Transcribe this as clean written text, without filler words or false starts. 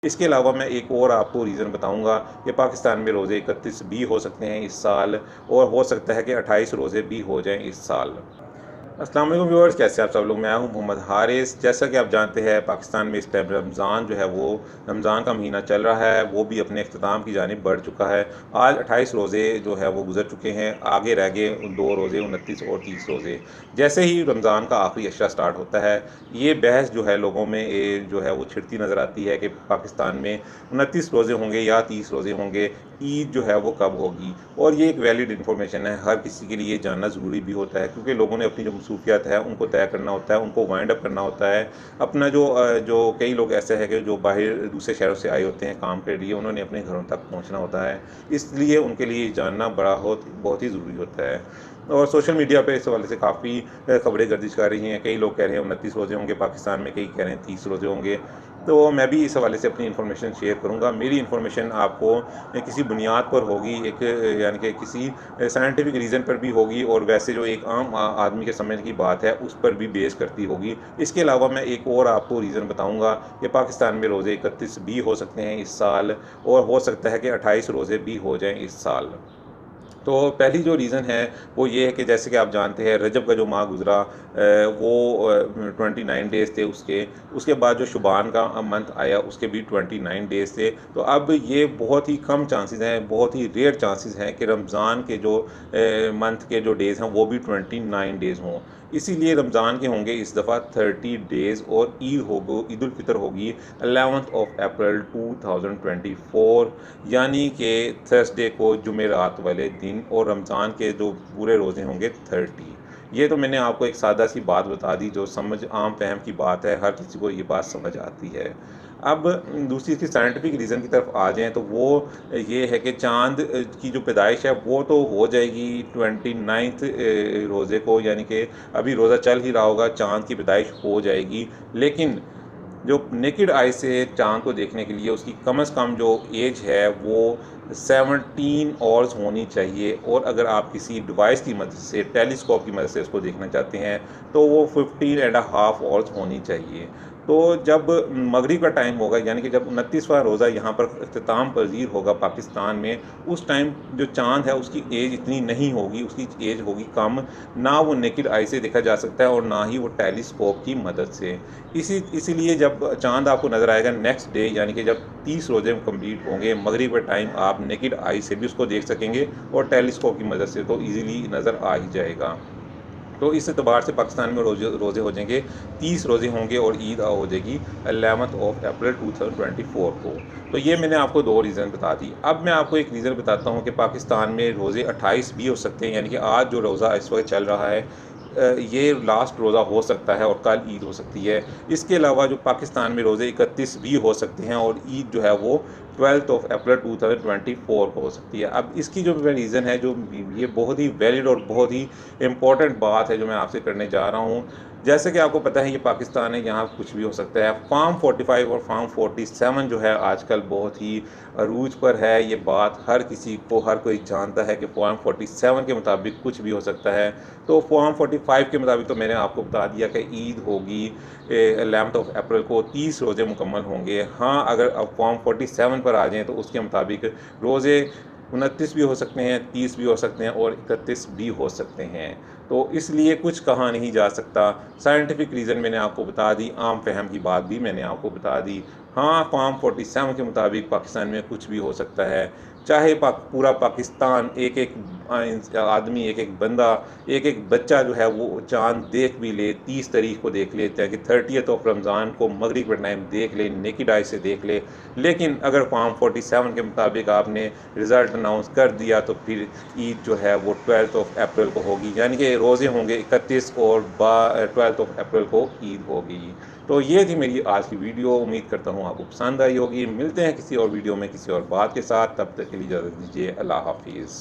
इसके अलावा मैं एक और आपको रीज़न बताऊंगा कि पाकिस्तान में रोज़े 31 भी हो सकते हैं इस साल, और हो सकता है कि 28 रोज़े भी हो जाएं इस साल। अस्सलाम वालेकुम व्यूअर्स, कैसे आप सब लोग। मैं हूं मोहम्मद हारिस। जैसा कि आप जानते हैं, पाकिस्तान में इस टाइम रमज़ान जो है वो रमज़ान का महीना चल रहा है, वो भी अपने अख्ताम की जानिब बढ़ चुका है। आज 28 रोज़े जो है वो गुजर चुके हैं, आगे रह गए 2 रोज़े, 29 और 30 रोज़े। जैसे ही रमज़ान का आखिरी अशरा स्टार्ट होता है, ये बहस जो है लोगों में जो है वो छिड़ती नज़र आती है कि पाकिस्तान में 29 रोज़े होंगे या 30 रोज़े होंगे, ईद जो है वो कब होगी। और ये एक वैलिड इन्फॉर्मेशन है, हर किसी के लिए जानना ज़रूरी भी होता है, क्योंकि लोगों ने अपनी जो मसरूफियत है उनको तय करना होता है, उनको वाइंड अप करना होता है। अपना जो कई लोग ऐसे हैं कि जो बाहर दूसरे शहरों से आए होते हैं काम के लिए, उन्होंने अपने घरों तक पहुंचना होता है, इसलिए उनके लिए जानना बहुत ही ज़रूरी होता है। और सोशल मीडिया पे इस हवाले से काफ़ी खबरें गर्दिश कर रही हैं। कई लोग कह रहे हैं 29 रोज़े होंगे पाकिस्तान में, कई कह रहे हैं 30 रोज़े होंगे। तो मैं भी इस हवाले से अपनी इन्फॉर्मेशन शेयर करूँगा। मेरी इन्फॉर्मेशन आपको किसी बुनियाद पर होगी, एक यानी कि किसी साइंटिफिक रीज़न पर भी होगी, और वैसे जो एक आम आदमी के समझ की बात है उस पर भी बेस करती होगी। इसके अलावा मैं एक और आपको रीज़न बताऊँगा कि पाकिस्तान में रोज़े 31 भी हो सकते हैं इस साल, और हो सकता है कि 28 रोज़े भी हो जाएँ इस साल। तो पहली जो रीज़न है वो ये है कि जैसे कि आप जानते हैं, रजब का जो माह गुज़रा वो 29 डेज़ थे उसके। उसके बाद जो शुबान का मंथ आया उसके भी 29 डेज़ थे। तो अब ये बहुत ही कम चांसेस हैं, बहुत ही रेयर चांसेस हैं कि रमज़ान के जो मंथ के जो डेज़ हैं वो भी 29 डेज़ हों। इसीलिए रमज़ान के होंगे इस दफ़ा 30 डेज़, और ईद उल फितर होगी 11th ऑफ अप्रैल 2024, यानी कि थर्सडे को जुमेरात वाले दिन, और रमज़ान के जो पूरे रोज़े होंगे 30। ये तो मैंने आपको एक सादा सी बात बता दी, जो समझ आम फहम की बात है, हर किसी को ये बात समझ आती है। अब दूसरी इसकी साइंटिफिक रीज़न की तरफ आ जाएँ तो वो ये है कि चाँद की जो पैदाइश है वो तो हो जाएगी 29th रोज़े को, यानी कि अभी रोज़ा चल ही रहा होगा, चाँद की पैदाइश हो जाएगी। लेकिन जो नेकेड आई से चाँद को देखने के लिए उसकी कम से कम जो एज है वो 17 आवर्स होनी चाहिए, और अगर आप किसी डिवाइस की मदद से, टेलीस्कोप की मदद से उसको देखना चाहते हैं, तो वो 15 एंड हाफ आवर्स होनी चाहिए। तो जब मगरिब का टाइम होगा, यानी कि जब 29वां रोज़ा यहाँ पर अख्ताम पज़ीर होगा पाकिस्तान में, उस टाइम जो चाँद है उसकी एज इतनी नहीं होगी, उसकी एज होगी कम। ना वो नेकेड आई से देखा जा सकता है, और ना ही वो टेलीस्कोप की मदद से। इसीलिए जब चाँद आपको नज़र आएगा नेक्स्ट डे, यानी कि जब 30 रोज़े कंप्लीट होंगे, मगरिब के टाइम आप नेकेड आई से भी उसको देख सकेंगे, और टेलीस्कोप की मदद से तो ईज़िली नज़र आ ही जाएगा। तो इस एतबार से पाकिस्तान में रोज़े हो जाएंगे, 30 रोज़े होंगे, और ईद हो जाएगी 11th ऑफ अप्रैल 2024 को। तो ये मैंने आपको 2 रीज़न बता दी। अब मैं आपको एक रीज़न बताता हूँ कि पाकिस्तान में रोज़े 28 भी हो सकते हैं, यानी कि आज जो रोज़ा इस वक्त चल रहा है, ये लास्ट रोज़ा हो सकता है, और कल ईद हो सकती है। इसके अलावा जो पाकिस्तान में रोज़े 31 भी हो सकते हैं, और ईद जो है वो 12th ऑफ अप्रैल 2024 को हो सकती है। अब इसकी जो रीज़न है, जो ये बहुत ही वैलिड और बहुत ही इम्पॉर्टेंट बात है जो मैं आपसे करने जा रहा हूँ। जैसे कि आपको पता है ये पाकिस्तान है, यहाँ कुछ भी हो सकता है। फार्म 45 और फार्म 47 जो है आजकल बहुत ही अरूज पर है। ये बात हर किसी को, हर कोई जानता है कि फार्म 47 के मुताबिक कुछ भी हो सकता है। तो फार्म 45 के मुताबिक तो मैंने आपको बता दिया कि ईद होगी 11th ऑफ अप्रैल को, 30 रोज़े मुकम्मल होंगे। हाँ, अगर अब फॉर्म 47 पर आ जाएँ तो उसके मुताबिक रोज़े 29 भी हो सकते हैं, 30 भी हो सकते हैं, और 31 भी हो सकते हैं। तो इसलिए कुछ कहा नहीं जा सकता। साइंटिफिक रीज़न मैंने आपको बता दी, आम फहम की बात भी मैंने आपको बता दी। हाँ, फॉर्म 47 के मुताबिक पाकिस्तान में कुछ भी हो सकता है। चाहे पूरा पाकिस्तान, एक-एक आदमी, एक-एक बंदा, एक-एक बच्चा जो है वो चाँद देख भी ले, 30 तारीख को देख ले, चाहे कि 30th ऑफ रमज़ान को मगरिब के टाइम देख ले, नेकेड आई से देख ले। लेकिन अगर फॉर्म 47 के मुताबिक आपने रिज़ल्ट अनाउंस कर दिया, तो फिर ईद जो है वो 12th ऑफ अप्रैल को होगी, यानी कि रोज़े होंगे 31, और 12th ऑफ अप्रैल को ईद होगी। तो ये थी मेरी आज की वीडियो। उम्मीद करता हूँ आपको पसंद आई होगी। मिलते हैं किसी और वीडियो में किसी और बात के साथ, तब तक के लिए इजाज़त दीजिए। अल्लाह हाफिज़।